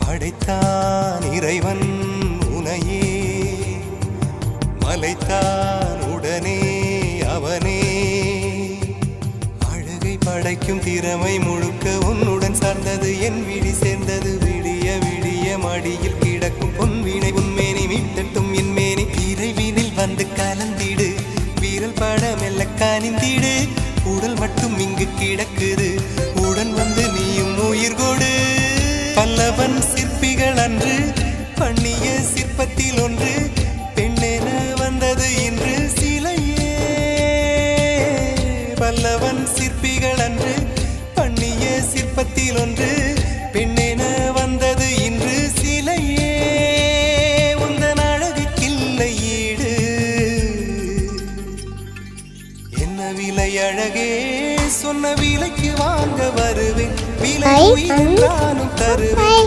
படைத்தான் இறைவன் உனையே, மலைத்தான் உடனே அவனே. அழகை படைக்கும் திறமை முழுக்க உன்னுடன் சார்ந்தது, என் விழி சேர்ந்தது. விடிய விடிய மடியில் கிடக்கும் பொன்வினை உன்மேனி மீட்டட்டும் என் மேனி. விரைவினில் வந்து கலந்திடு, வீரல் பட மெல்ல காணிந்திடு. உடல் மட்டும் இங்கு கிடக்குது, உடன் வந்து நீயும் உயிர் கொடு. பல்லவன் சிற்பிகள் அன்று பண்ணிய சிற்பத்தில் ஒன்று, பெண்ணென வந்தது இன்று சிலையே. பல்லவன் சிற்பிகள் அன்று பண்ணிய சிற்பத்தில் ஒன்று, பெண்ணென வந்தது இன்று சிலையே. உந்தன் அழகுக்கில்லை ஈடு, என்ன விலை அழகே, சொன்ன விலைக்கு வாங்க வருவேன். விலை நானும் தருவேன்.